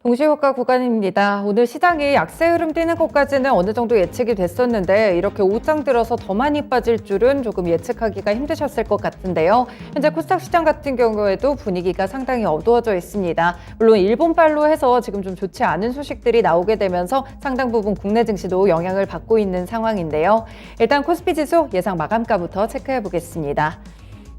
동시효과 구간입니다. 오늘 시장이 약세 흐름 띄는 것까지는 어느 정도 예측이 됐었는데 이렇게 오장 들어서 더 많이 빠질 줄은 조금 예측하기가 힘드셨을 것 같은데요. 현재 코스닥 시장 같은 경우에도 분위기가 상당히 어두워져 있습니다. 물론 일본발로 해서 지금 좀 좋지 않은 소식들이 나오게 되면서 상당 부분 국내 증시도 영향을 받고 있는 상황인데요. 일단 코스피 지수 예상 마감가부터 체크해 보겠습니다.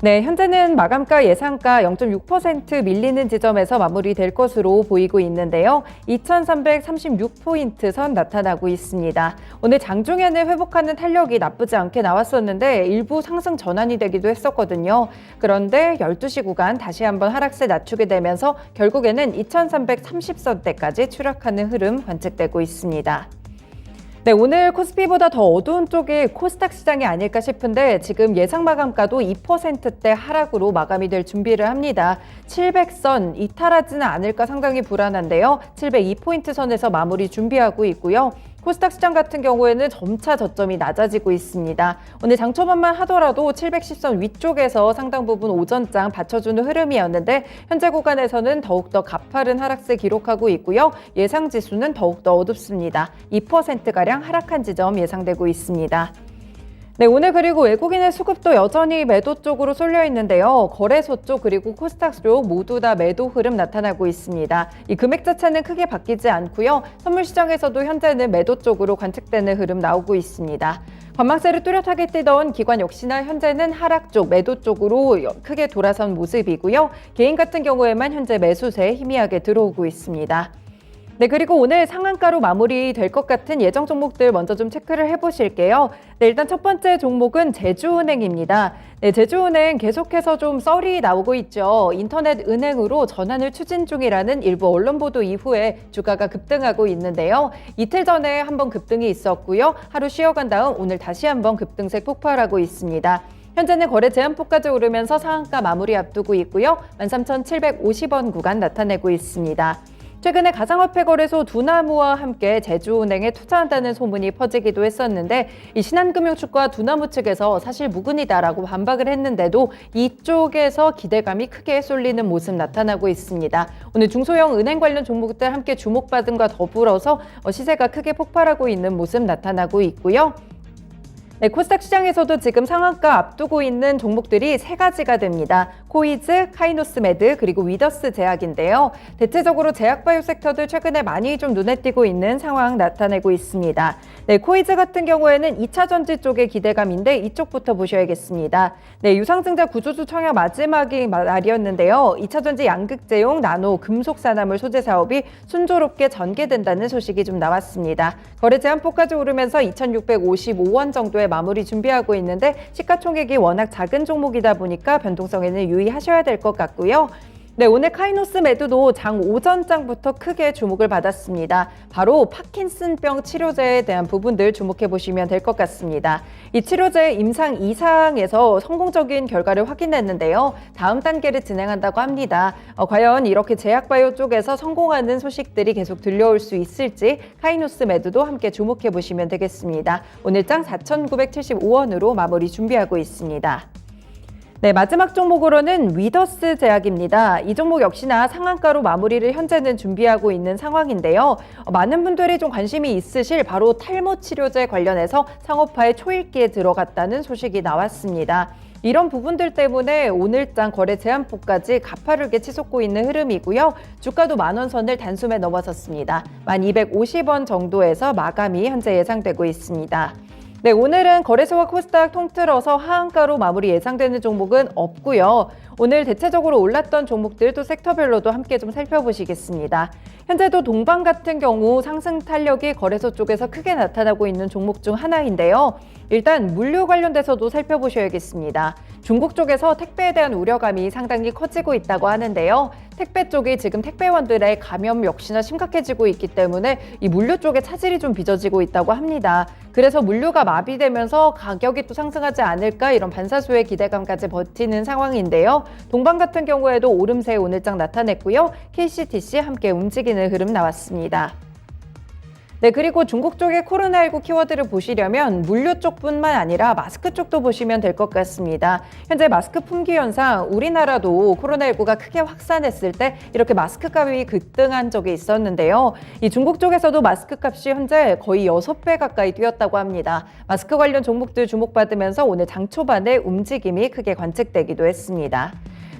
네, 현재는 마감가 예상가 0.6% 밀리는 지점에서 마무리될 것으로 보이고 있는데요. 2336포인트 선 나타나고 있습니다. 오늘 장중에는 회복하는 탄력이 나쁘지 않게 나왔었는데 일부 상승 전환이 되기도 했었거든요. 그런데 12시 구간 다시 한번 하락세 낮추게 되면서 결국에는 2330선대까지 추락하는 흐름 관측되고 있습니다. 네, 오늘 코스피보다 더 어두운 쪽이 코스닥 시장이 아닐까 싶은데 지금 예상 마감가도 2%대 하락으로 마감이 될 준비를 합니다. 700선 이탈하지는 않을까 상당히 불안한데요. 702포인트 선에서 마무리 준비하고 있고요. 코스닥 시장 같은 경우에는 점차 저점이 낮아지고 있습니다. 오늘 장초반만 하더라도 710선 위쪽에서 상당 부분 오전장 받쳐주는 흐름이었는데 현재 구간에서는 더욱더 가파른 하락세 기록하고 있고요. 예상 지수는 더욱더 어둡습니다. 2%가량 하락한 지점 예상되고 있습니다. 네, 오늘 그리고 외국인의 수급도 여전히 매도 쪽으로 쏠려 있는데요. 거래소 쪽 그리고 코스닥 쪽 모두 다 매도 흐름 나타나고 있습니다. 이 금액 자체는 크게 바뀌지 않고요. 선물 시장에서도 현재는 매도 쪽으로 관측되는 흐름 나오고 있습니다. 관망세를 뚜렷하게 띄던 기관 역시나 현재는 하락 쪽, 매도 쪽으로 크게 돌아선 모습이고요. 개인 같은 경우에만 현재 매수세에 희미하게 들어오고 있습니다. 네, 그리고 오늘 상한가로 마무리될 것 같은 예정 종목들 먼저 좀 체크를 해보실게요. 네, 일단 첫 번째 종목은 제주은행입니다. 네, 제주은행 계속해서 좀 썰이 나오고 있죠. 인터넷 은행으로 전환을 추진 중이라는 일부 언론 보도 이후에 주가가 급등하고 있는데요. 이틀 전에 한번 급등이 있었고요. 하루 쉬어간 다음 오늘 다시 한번 급등세 폭발하고 있습니다. 현재는 거래 제한폭까지 오르면서 상한가 마무리 앞두고 있고요. 13,750원 구간 나타내고 있습니다. 최근에 가상화폐 거래소 두나무와 함께 제주은행에 투자한다는 소문이 퍼지기도 했었는데 이 신한금융측과 두나무 측에서 사실 무근이다라고 반박을 했는데도 이쪽에서 기대감이 크게 쏠리는 모습 나타나고 있습니다. 오늘 중소형 은행 관련 종목들 함께 주목받음과 더불어서 시세가 크게 폭발하고 있는 모습 나타나고 있고요. 네, 코스닥 시장에서도 지금 상한가 앞두고 있는 종목들이 세 가지가 됩니다. 코이즈, 카이노스메드, 그리고 위더스 제약인데요. 대체적으로 제약바이오 섹터들 최근에 많이 좀 눈에 띄고 있는 상황 나타내고 있습니다. 네, 코이즈 같은 경우에는 2차 전지 쪽의 기대감인데 이쪽부터 보셔야겠습니다. 네, 유상증자 구조주 청약 마지막이 날이었는데요. 2차 전지 양극재용, 나노, 금속 산화물 소재 사업이 순조롭게 전개된다는 소식이 좀 나왔습니다. 거래 제한폭까지 오르면서 2,655원 정도의 마무리 준비하고 있는데 시가총액이 워낙 작은 종목이다 보니까 변동성에는 유의하셔야 될 것 같고요. 네, 오늘 카이노스메드도 장 오전장부터 크게 주목을 받았습니다. 바로 파킨슨병 치료제에 대한 부분들 주목해 보시면 될 것 같습니다. 이 치료제 임상 2상에서 성공적인 결과를 확인했는데요. 다음 단계를 진행한다고 합니다. 과연 이렇게 제약바이오 쪽에서 성공하는 소식들이 계속 들려올 수 있을지 카이노스메드도 함께 주목해 보시면 되겠습니다. 오늘 장 4,975원으로 마무리 준비하고 있습니다. 네, 마지막 종목으로는 위더스 제약입니다. 이 종목 역시나 상한가로 마무리를 현재는 준비하고 있는 상황인데요. 많은 분들이 좀 관심이 있으실 바로 탈모 치료제 관련해서 상업화의 초읽기에 들어갔다는 소식이 나왔습니다. 이런 부분들 때문에 오늘장 거래 제한폭까지 가파르게 치솟고 있는 흐름이고요. 주가도 만원 선을 단숨에 넘어섰습니다. 1,250원 정도에서 마감이 현재 예상되고 있습니다. 네, 오늘은 거래소와 코스닥 통틀어서 하한가로 마무리 예상되는 종목은 없고요. 오늘 대체적으로 올랐던 종목들도 섹터별로도 함께 좀 살펴보시겠습니다. 현재도 동방 같은 경우 상승 탄력이 거래소 쪽에서 크게 나타나고 있는 종목 중 하나인데요. 일단 물류 관련돼서도 살펴보셔야겠습니다. 중국 쪽에서 택배에 대한 우려감이 상당히 커지고 있다고 하는데요. 택배 쪽이 지금 택배원들의 감염 역시나 심각해지고 있기 때문에 이 물류 쪽에 차질이 좀 빚어지고 있다고 합니다. 그래서 물류가 마비되면서 가격이 또 상승하지 않을까 이런 반사수의 기대감까지 버티는 상황인데요. 동방 같은 경우에도 오름세 오늘장 나타냈고요. KCTC 함께 움직이는 흐름 나왔습니다. 네, 그리고 중국 쪽의 코로나19 키워드를 보시려면 물류 쪽뿐만 아니라 마스크 쪽도 보시면 될 것 같습니다. 현재 마스크 품귀 현상, 우리나라도 코로나19가 크게 확산했을 때 이렇게 마스크 값이 급등한 적이 있었는데요. 이 중국 쪽에서도 마스크 값이 현재 거의 6배 가까이 뛰었다고 합니다. 마스크 관련 종목들 주목받으면서 오늘 장 초반에 움직임이 크게 관측되기도 했습니다.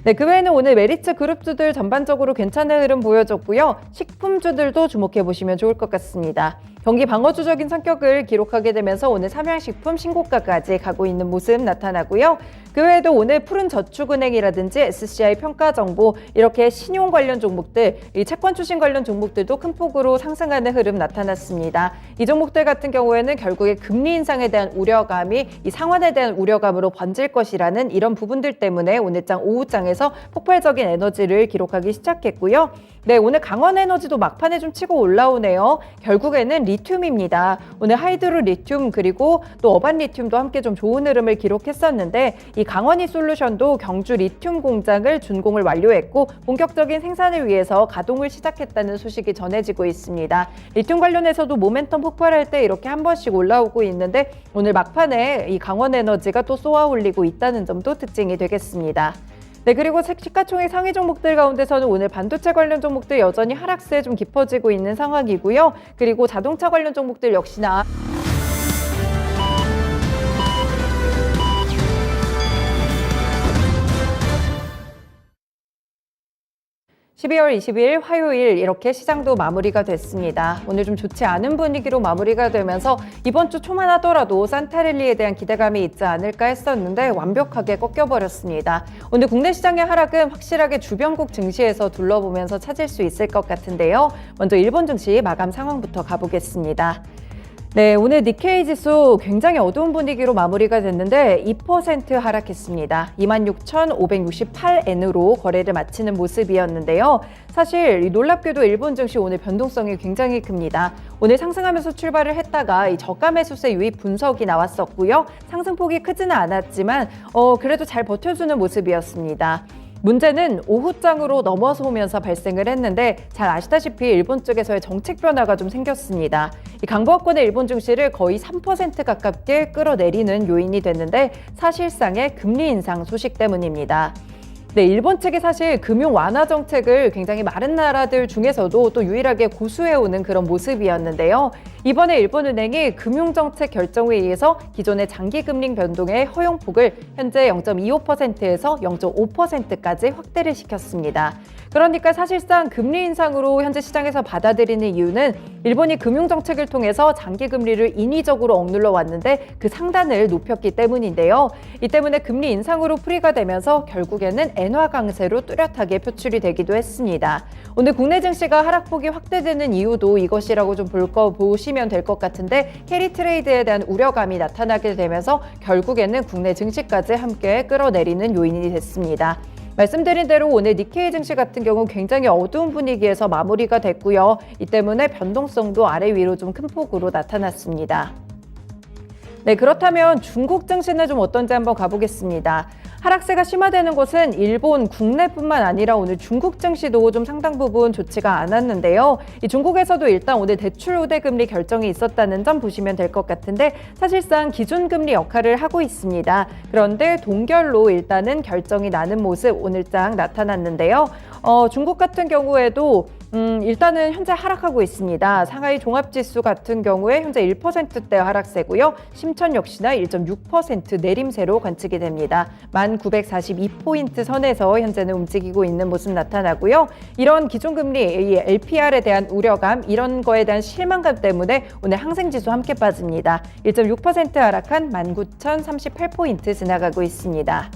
네, 그 외에는 오늘 메리츠 그룹주들 전반적으로 괜찮은 흐름 보여줬고요. 식품주들도 주목해 보시면 좋을 것 같습니다. 경기 방어주적인 성격을 기록하게 되면서 오늘 삼양식품 신고가까지 가고 있는 모습 나타나고요. 그 외에도 오늘 푸른저축은행이라든지 SCI 평가정보 이렇게 신용 관련 종목들, 이 채권 추신 관련 종목들도 큰 폭으로 상승하는 흐름 나타났습니다. 이 종목들 같은 경우에는 결국에 금리 인상에 대한 우려감이 이 상환에 대한 우려감으로 번질 것이라는 이런 부분들 때문에 오늘장 오후장에서 폭발적인 에너지를 기록하기 시작했고요. 네, 오늘 강원에너지도 막판에 좀 치고 올라오네요. 결국에는 리튬입니다. 오늘 하이드로 리튬 그리고 또 어반 리튬도 함께 좀 좋은 흐름을 기록했었는데 이 강원이 솔루션도 경주 리튬 공장을 준공을 완료했고 본격적인 생산을 위해서 가동을 시작했다는 소식이 전해지고 있습니다. 리튬 관련해서도 모멘텀 폭발할 때 이렇게 한 번씩 올라오고 있는데 오늘 막판에 이 강원에너지가 또 쏘아 올리고 있다는 점도 특징이 되겠습니다. 네, 그리고 시가총액 상위 종목들 가운데서는 오늘 반도체 관련 종목들 여전히 하락세 좀 깊어지고 있는 상황이고요. 그리고 자동차 관련 종목들 역시나 12월 20일 화요일 이렇게 시장도 마무리가 됐습니다. 오늘 좀 좋지 않은 분위기로 마무리가 되면서 이번 주 초만 하더라도 산타랠리에 대한 기대감이 있지 않을까 했었는데 완벽하게 꺾여버렸습니다. 오늘 국내 시장의 하락은 확실하게 주변국 증시에서 둘러보면서 찾을 수 있을 것 같은데요. 먼저 일본 증시 마감 상황부터 가보겠습니다. 네, 오늘 니케이 지수 굉장히 어두운 분위기로 마무리가 됐는데 2% 하락했습니다. 26,568엔으로 거래를 마치는 모습이었는데요. 사실 놀랍게도 일본 증시 오늘 변동성이 굉장히 큽니다. 오늘 상승하면서 출발을 했다가 이 저가 매수세 유입 분석이 나왔었고요. 상승폭이 크지는 않았지만 그래도 잘 버텨주는 모습이었습니다. 문제는 오후장으로 넘어서면서 발생을 했는데 잘 아시다시피 일본 쪽에서의 정책 변화가 좀 생겼습니다. 이 강보합권의 일본 증시를 거의 3% 가깝게 끌어내리는 요인이 됐는데 사실상의 금리 인상 소식 때문입니다. 네, 일본 측이 사실 금융 완화 정책을 굉장히 많은 나라들 중에서도 또 유일하게 고수해오는 그런 모습이었는데요. 이번에 일본은행이 금융정책 결정에 의해서 기존의 장기금리 변동의 허용폭을 현재 0.25%에서 0.5%까지 확대를 시켰습니다. 그러니까 사실상 금리 인상으로 현재 시장에서 받아들이는 이유는 일본이 금융정책을 통해서 장기금리를 인위적으로 억눌러 왔는데 그 상단을 높였기 때문인데요. 이 때문에 금리 인상으로 풀이가 되면서 결국에는 엔화 강세로 뚜렷하게 표출이 되기도 했습니다. 오늘 국내 증시가 하락폭이 확대되는 이유도 이것이라고 좀 보시면 될 것 같은데 캐리 트레이드에 대한 우려감이 나타나게 되면서 결국에는 국내 증시까지 함께 끌어내리는 요인이 됐습니다. 말씀드린 대로 오늘 니케이 증시 같은 경우 굉장히 어두운 분위기에서 마무리가 됐고요. 이 때문에 변동성도 아래 위로 좀 큰 폭으로 나타났습니다. 네, 그렇다면 중국 증시는 좀 어떤지 한번 가보겠습니다. 하락세가 심화되는 것은 일본 국내뿐만 아니라 오늘 중국 증시도 좀 상당 부분 좋지가 않았는데요. 이 중국에서도 일단 오늘 대출 우대 금리 결정이 있었다는 점 보시면 될 것 같은데 사실상 기준금리 역할을 하고 있습니다. 그런데 동결로 일단은 결정이 나는 모습 오늘장 나타났는데요. 중국 같은 경우에도 일단은 현재 하락하고 있습니다. 상하이 종합지수 같은 경우에 현재 1%대 하락세고요. 심천 역시나 1.6% 내림세로 관측이 됩니다. 1942포인트 선에서 현재는 움직이고 있는 모습 나타나고요. 이런 기준금리, 이 LPR에 대한 우려감, 이런 거에 대한 실망감 때문에 오늘 항생지수 함께 빠집니다. 1.6% 하락한 19,038포인트 지나가고 있습니다.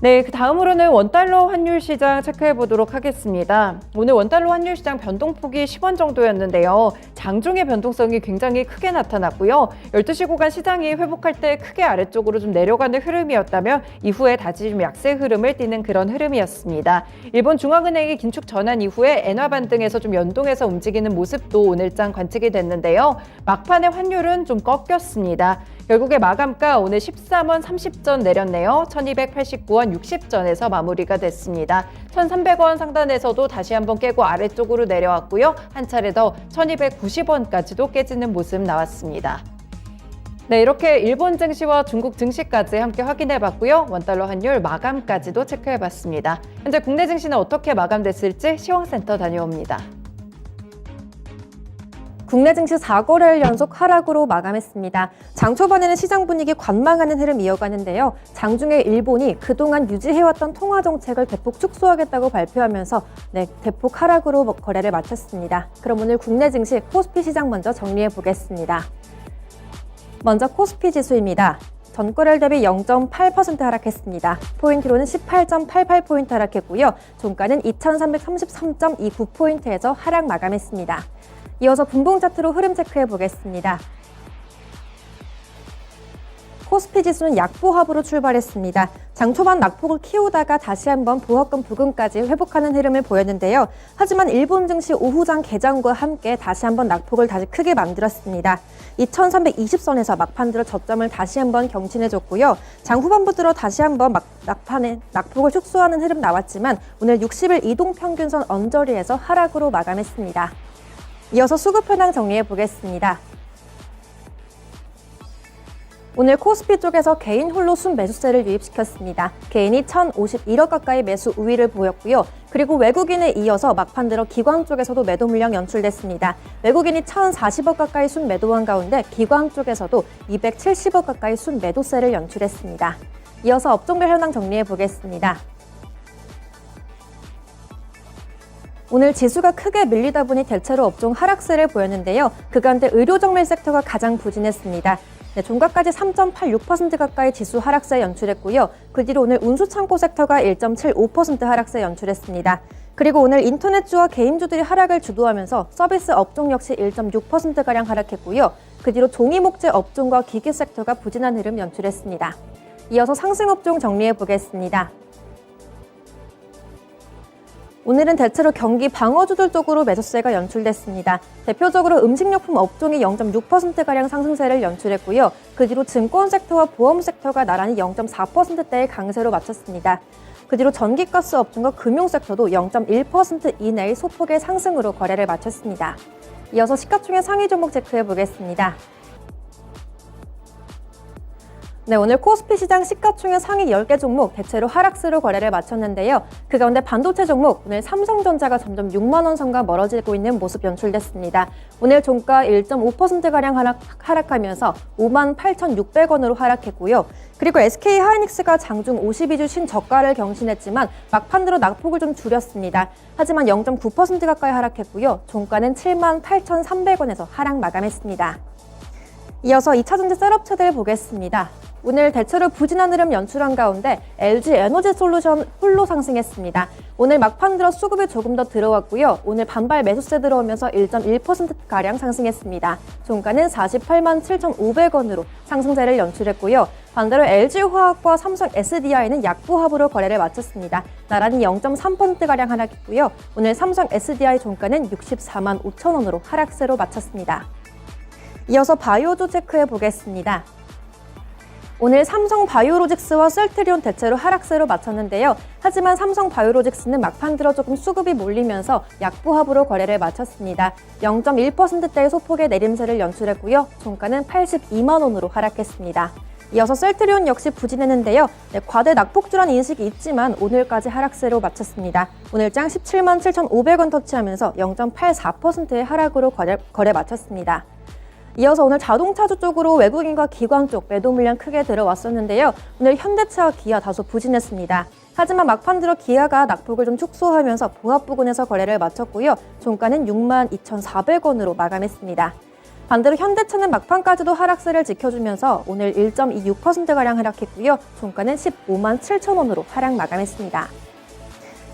네, 그 다음으로는 원달러 환율 시장 체크해 보도록 하겠습니다. 오늘 원달러 환율 시장 변동폭이 10원 정도였는데요. 장중의 변동성이 굉장히 크게 나타났고요. 12시 구간 시장이 회복할 때 크게 아래쪽으로 좀 내려가는 흐름이었다면 이후에 다시 좀 약세 흐름을 띠는 그런 흐름이었습니다. 일본 중앙은행이 긴축 전환 이후에 엔화 반등에서 좀 연동해서 움직이는 모습도 오늘장 관측이 됐는데요. 막판의 환율은 좀 꺾였습니다. 결국에 마감가 오늘 13원 30전 내렸네요. 1289원 60전에서 마무리가 됐습니다. 1300원 상단에서도 다시 한번 깨고 아래쪽으로 내려왔고요. 한 차례 더 1290 290원까지도 깨지는 모습 나왔습니다. 네, 이렇게 일본 증시와 중국 증시까지 함께 확인해봤고요. 원달러 환율 마감까지도 체크해봤습니다. 현재 국내 증시는 어떻게 마감됐을지 시황센터 다녀옵니다. 국내 증시 4거래일 연속 하락으로 마감했습니다. 장 초반에는 시장 분위기 관망하는 흐름 이어가는데요. 장중에 일본이 그동안 유지해왔던 통화 정책을 대폭 축소하겠다고 발표하면서 대폭 하락으로 거래를 마쳤습니다. 그럼 오늘 국내 증시 코스피 시장 먼저 정리해 보겠습니다. 먼저 코스피 지수입니다. 전거래일 대비 0.8% 하락했습니다. 포인트로는 18.88포인트 하락했고요. 종가는 2333.29포인트에서 하락 마감했습니다. 이어서 분봉 차트로 흐름 체크해 보겠습니다. 코스피 지수는 약보합으로 출발했습니다. 장 초반 낙폭을 키우다가 다시 한번 보합권 부근까지 회복하는 흐름을 보였는데요. 하지만 일본 증시 오후장 개장과 함께 다시 한번 낙폭을 다시 크게 만들었습니다. 2320선에서 막판 들어 저점을 다시 한번 경신해줬고요. 장 후반부 들어 다시 한번 막판에 낙폭을 축소하는 흐름 나왔지만 오늘 60일 이동평균선 언저리에서 하락으로 마감했습니다. 이어서 수급 현황 정리해 보겠습니다. 오늘 코스피 쪽에서 개인 홀로 순 매수세를 유입시켰습니다. 개인이 1,051억 가까이 매수 우위를 보였고요. 그리고 외국인에 이어서 막판 들어 기관 쪽에서도 매도 물량 연출됐습니다. 외국인이 1,040억 가까이 순 매도한 가운데 기관 쪽에서도 270억 가까이 순 매도세를 연출했습니다. 이어서 업종별 현황 정리해 보겠습니다. 오늘 지수가 크게 밀리다 보니 대체로 업종 하락세를 보였는데요. 그 가운데 의료정밀 섹터가 가장 부진했습니다. 종가까지 3.86% 가까이 지수 하락세 연출했고요. 그 뒤로 오늘 운수창고 섹터가 1.75% 하락세 연출했습니다. 그리고 오늘 인터넷주와 개인주들이 하락을 주도하면서 서비스 업종 역시 1.6%가량 하락했고요. 그 뒤로 종이목재 업종과 기계 섹터가 부진한 흐름 연출했습니다. 이어서 상승 업종 정리해 보겠습니다. 오늘은 대체로 경기 방어주들 쪽으로 매수세가 연출됐습니다. 대표적으로 음식료품 업종이 0.6%가량 상승세를 연출했고요. 그 뒤로 증권 섹터와 보험 섹터가 나란히 0.4%대의 강세로 마쳤습니다. 그 뒤로 전기가스 업종과 금융 섹터도 0.1% 이내의 소폭의 상승으로 거래를 마쳤습니다. 이어서 시가총액 상위 종목 체크해 보겠습니다. 네, 오늘 코스피 시장 시가총액 상위 10개 종목 대체로 하락세로 거래를 마쳤는데요. 그 가운데 반도체 종목 오늘 삼성전자가 점점 6만 원 선과 멀어지고 있는 모습 연출됐습니다. 오늘 종가 1.5%가량 하락하면서 58,600원으로 하락했고요. 그리고 SK하이닉스가 장중 52주 신저가를 경신했지만 막판 들어 낙폭을 좀 줄였습니다. 하지만 0.9% 가까이 하락했고요. 종가는 78,300원에서 하락 마감했습니다. 이어서 2차전지 셋업체들 보겠습니다. 오늘 대체로 부진한 흐름 연출한 가운데 LG 에너지 솔루션 홀로 상승했습니다. 오늘 막판 들어 수급이 조금 더 들어왔고요. 오늘 반발 매수세 들어오면서 1.1%가량 상승했습니다. 종가는 48만 7,500원으로 상승세를 연출했고요. 반대로 LG화학과 삼성 SDI는 약보합으로 거래를 마쳤습니다. 나란히 0.3%가량 하락했고요. 오늘 삼성 SDI 종가는 64만 5천원으로 하락세로 마쳤습니다. 이어서 바이오주 체크해 보겠습니다. 오늘 삼성 바이오로직스와 셀트리온 대체로 하락세로 마쳤는데요. 하지만 삼성 바이오로직스는 막판 들어 조금 수급이 몰리면서 약보합으로 거래를 마쳤습니다. 0.1%대의 소폭의 내림세를 연출했고요. 종가는 82만 원으로 하락했습니다. 이어서 셀트리온 역시 부진했는데요. 과대 낙폭주란 인식이 있지만 오늘까지 하락세로 마쳤습니다. 오늘장 17만 7,500원 터치하면서 0.84%의 하락으로 거래 마쳤습니다. 이어서 오늘 자동차주 쪽으로 외국인과 기관 쪽 매도 물량 크게 들어왔었는데요. 오늘 현대차와 기아 다소 부진했습니다. 하지만 막판 들어 기아가 낙폭을 좀 축소하면서 보합 부근에서 거래를 마쳤고요. 종가는 62,400원으로 마감했습니다. 반대로 현대차는 막판까지도 하락세를 지켜주면서 오늘 1.26%가량 하락했고요. 종가는 15만 7천원으로 하락 마감했습니다.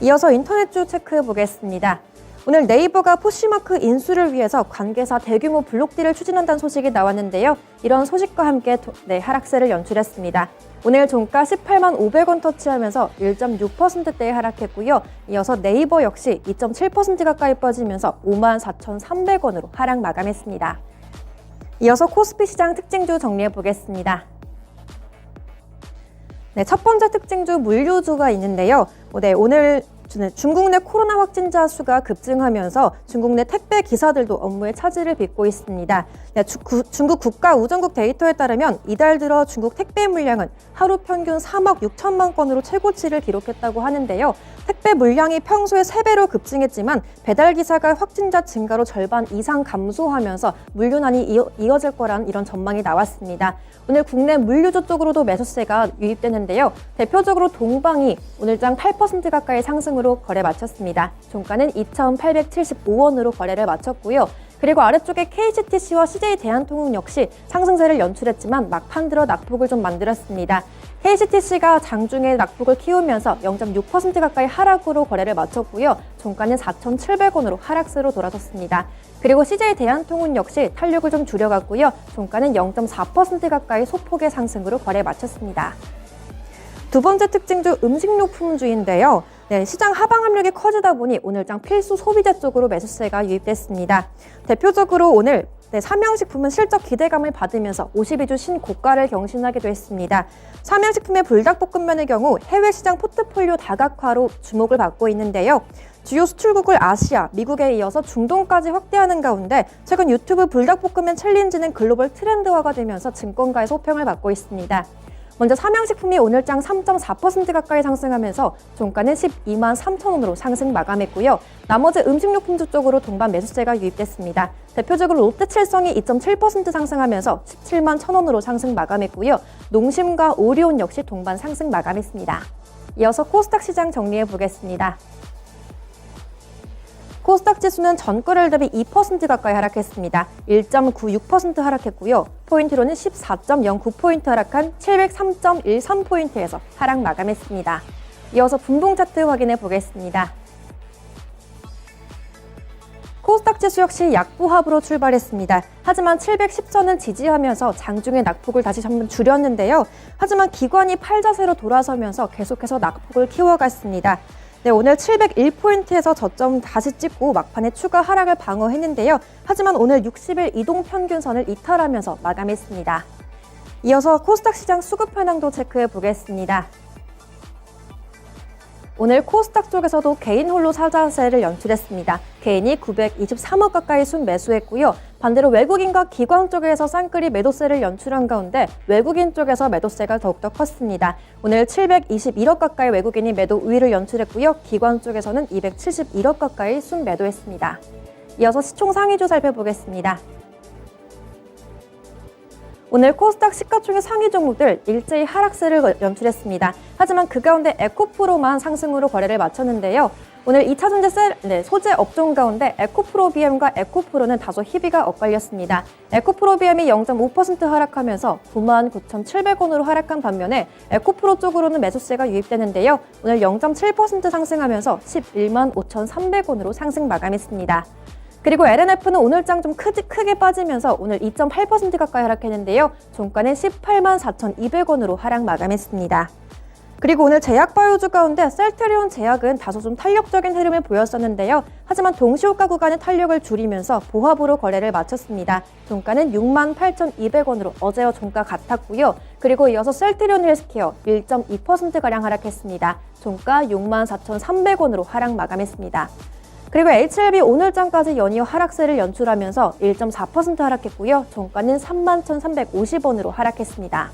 이어서 인터넷주 체크해 보겠습니다. 오늘 네이버가 포시마크 인수를 위해서 관계사 대규모 블록딜을 추진한다는 소식이 나왔는데요. 이런 소식과 함께 하락세를 연출했습니다. 오늘 종가 18만 500원 터치하면서 1.6%대에 하락했고요. 이어서 네이버 역시 2.7% 가까이 빠지면서 5만 4,300원으로 하락 마감했습니다. 이어서 코스피 시장 특징주 정리해 보겠습니다. 첫 번째 특징주 물류주가 있는데요. 오늘 중국 내 코로나 확진자 수가 급증하면서 중국 내 택배 기사들도 업무에 차질을 빚고 있습니다. 중국 국가우정국 데이터에 따르면 이달 들어 중국 택배 물량은 하루 평균 3억 6천만 건으로 최고치를 기록했다고 하는데요. 택배 물량이 평소의 3배로 급증했지만 배달 기사가 확진자 증가로 절반 이상 감소하면서 물류난이 이어질 거란 이런 전망이 나왔습니다. 오늘 국내 물류주 쪽으로도 매수세가 유입되는데요. 대표적으로 동방이 오늘장 8% 가까이 상승으로 거래 마쳤습니다. 종가는 2,875원으로 거래를 마쳤고요. 그리고 아래쪽에 KCTC와 CJ 대한통운 역시 상승세를 연출했지만 막판 들어 낙폭을 좀 만들었습니다. KCTC가 장중에 낙폭을 키우면서 0.6% 가까이 하락으로 거래를 마쳤고요. 종가는 4,700원으로 하락세로 돌아섰습니다. 그리고 CJ 대한통운 역시 탄력을 좀 줄여갔고요. 종가는 0.4% 가까이 소폭의 상승으로 거래 마쳤습니다. 두 번째 특징주 음식료품주인데요. 시장 하방 압력이 커지다 보니 오늘장 필수 소비재 쪽으로 매수세가 유입됐습니다. 대표적으로 오늘 삼양식품은 실적 기대감을 받으면서 52주 신고가를 경신하기도 했습니다. 삼양식품의 불닭볶음면의 경우 해외 시장 포트폴리오 다각화로 주목을 받고 있는데요. 주요 수출국을 아시아, 미국에 이어서 중동까지 확대하는 가운데 최근 유튜브 불닭볶음면 챌린지는 글로벌 트렌드화가 되면서 증권가에서 호평을 받고 있습니다. 먼저 삼양식품이 오늘장 3.4% 가까이 상승하면서 종가는 12만 3천원으로 상승 마감했고요. 나머지 음식료품주 쪽으로 동반 매수세가 유입됐습니다. 대표적으로 롯데칠성이 2.7% 상승하면서 17만 1천원으로 상승 마감했고요. 농심과 오리온 역시 동반 상승 마감했습니다. 이어서 코스닥 시장 정리해 보겠습니다. 코스닥 지수는 전거래일 대비 2% 가까이 하락했습니다. 1.96% 하락했고요. 포인트로는 14.09포인트 하락한 703.13포인트에서 하락 마감했습니다. 이어서 분봉 차트 확인해 보겠습니다. 코스닥 지수 역시 약보합으로 출발했습니다. 하지만 710선은 지지하면서 장중에 낙폭을 다시 한번 줄였는데요. 하지만 기관이 팔자세로 돌아서면서 계속해서 낙폭을 키워갔습니다. 오늘 701포인트에서 저점 다시 찍고 막판에 추가 하락을 방어했는데요. 하지만 오늘 60일 이동평균선을 이탈하면서 마감했습니다. 이어서 코스닥 시장 수급 현황도 체크해 보겠습니다. 오늘 코스닥 쪽에서도 개인 홀로 사자세를 연출했습니다. 개인이 923억 가까이 순매수했고요. 반대로 외국인과 기관 쪽에서 쌍끌이 매도세를 연출한 가운데 외국인 쪽에서 매도세가 더욱더 컸습니다. 오늘 721억 가까이 외국인이 매도 우위를 연출했고요. 기관 쪽에서는 271억 가까이 순매도했습니다. 이어서 시총 상위주 살펴보겠습니다. 오늘 코스닥 시가총액 상위 종목들 일제히 하락세를 연출했습니다. 하지만 그 가운데 에코프로만 상승으로 거래를 마쳤는데요. 오늘 2차전지 소재 업종 가운데 에코프로비엠과 에코프로는 다소 희비가 엇갈렸습니다. 에코프로비엠이 0.5% 하락하면서 99,700원으로 하락한 반면에 에코프로 쪽으로는 매수세가 유입되는데요. 오늘 0.7% 상승하면서 115만 5,300원으로 상승 마감했습니다. 그리고 LNF는 오늘장 좀 크게 빠지면서 오늘 2.8% 가까이 하락했는데요. 종가는 18만 4,200원으로 하락 마감했습니다. 그리고 오늘 제약바이오주 가운데 셀트리온 제약은 다소 좀 탄력적인 흐름을 보였었는데요. 하지만 동시호가 구간의 탄력을 줄이면서 보합으로 거래를 마쳤습니다. 종가는 6만 8,200원으로 어제와 종가 같았고요. 그리고 이어서 셀트리온 헬스케어 1.2%가량 하락했습니다. 종가 6만 4,300원으로 하락 마감했습니다. 그리고 HLB 오늘장까지 연이어 하락세를 연출하면서 1.4% 하락했고요. 종가는 31,350원으로 하락했습니다.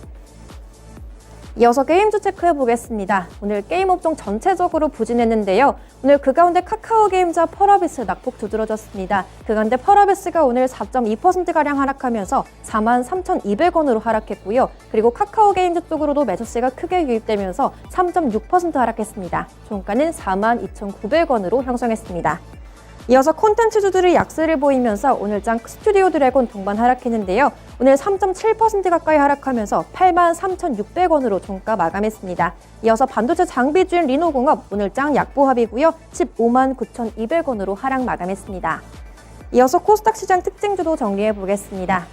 이어서 게임주 체크해 보겠습니다. 오늘 게임 업종 전체적으로 부진했는데요. 오늘 그 가운데 카카오게임즈와 펄어비스 낙폭 두드러졌습니다. 그 가운데 펄어비스가 오늘 4.2%가량 하락하면서 43,200원으로 하락했고요. 그리고 카카오게임즈 쪽으로도 매수세가 크게 유입되면서 3.6% 하락했습니다. 종가는 42,900원으로 형성했습니다. 이어서 콘텐츠주들이 약세를 보이면서 오늘장 스튜디오 드래곤 동반 하락했는데요. 오늘 3.7% 가까이 하락하면서 83,600원으로 종가 마감했습니다. 이어서 반도체 장비주인 리노공업 오늘장 약보합이고요. 15만 9,200원으로 하락 마감했습니다. 이어서 코스닥 시장 특징주도 정리해 보겠습니다.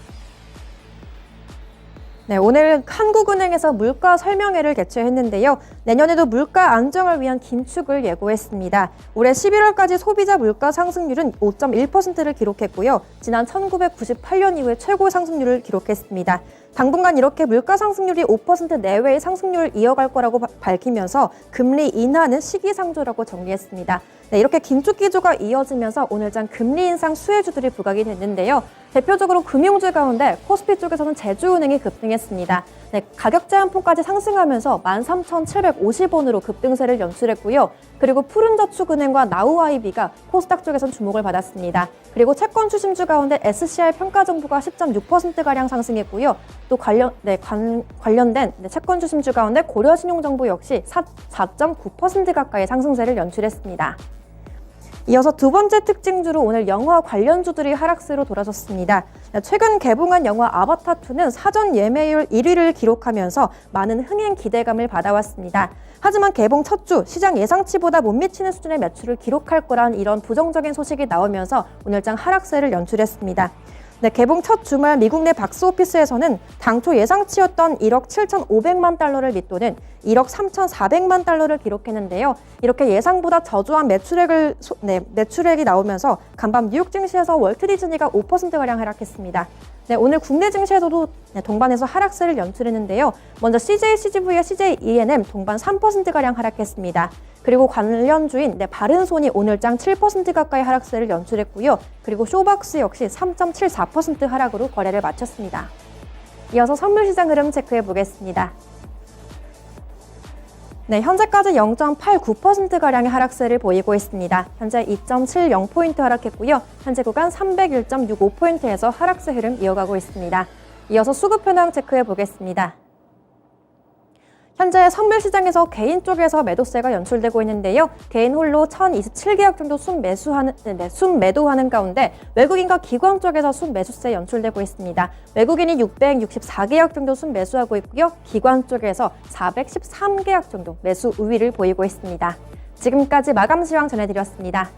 오늘 한국은행에서 물가 설명회를 개최했는데요. 내년에도 물가 안정을 위한 긴축을 예고했습니다. 올해 11월까지 소비자 물가 상승률은 5.1%를 기록했고요. 지난 1998년 이후에 최고 상승률을 기록했습니다. 당분간 이렇게 물가 상승률이 5% 내외의 상승률을 이어갈 거라고 밝히면서 금리 인하는 시기상조라고 정리했습니다. 네, 이렇게 긴축 기조가 이어지면서 오늘장 금리 인상 수혜주들이 부각이 됐는데요. 대표적으로 금융주 가운데 코스피 쪽에서는 제주은행이 급등했습니다. 네, 가격 제한폭까지 상승하면서 13,750원으로 급등세를 연출했고요. 그리고 푸른저축은행과 나우아이비가 코스닥 쪽에선 주목을 받았습니다. 그리고 채권 추심주 가운데 SCI 평가정보가 10.6%가량 상승했고요. 또 관련된 채권 추심주 가운데 고려신용정보 역시 4.9% 가까이 상승세를 연출했습니다. 이어서 두 번째 특징주로 오늘 영화 관련주들이 하락세로 돌아섰습니다. 최근 개봉한 영화 아바타2는 사전 예매율 1위를 기록하면서 많은 흥행 기대감을 받아왔습니다. 하지만 개봉 첫 주 시장 예상치보다 못 미치는 수준의 매출을 기록할 거란 이런 부정적인 소식이 나오면서 오늘장 하락세를 연출했습니다. 네, 개봉 첫 주말 미국 내 박스오피스에서는 당초 예상치였던 1억 7,500만 달러를 밑도는 1억 3,400만 달러를 기록했는데요. 이렇게 예상보다 저조한 매출액이 나오면서 간밤 뉴욕 증시에서 월트 디즈니가 5%가량 하락했습니다. 네, 오늘 국내 증시에서도 동반해서 하락세를 연출했는데요. 먼저 CJ-CGV와 CJ-ENM 동반 3%가량 하락했습니다. 그리고 관련주인 바른손이 오늘장 7% 가까이 하락세를 연출했고요. 그리고 쇼박스 역시 3.74% 하락으로 거래를 마쳤습니다. 이어서 선물시장 흐름 체크해 보겠습니다. 네, 현재까지 0.89%가량의 하락세를 보이고 있습니다. 현재 2.70포인트 하락했고요. 현재 구간 301.65포인트에서 하락세 흐름 이어가고 있습니다. 이어서 수급 현황 체크해 보겠습니다. 현재 선물시장에서 개인 쪽에서 매도세가 연출되고 있는데요. 개인 홀로 1027계약 정도 순매도하는 가운데 외국인과 기관 쪽에서 순매수세 연출되고 있습니다. 외국인이 664계약 정도 순매수하고 있고요. 기관 쪽에서 413계약 정도 매수 우위를 보이고 있습니다. 지금까지 마감 시황 전해드렸습니다.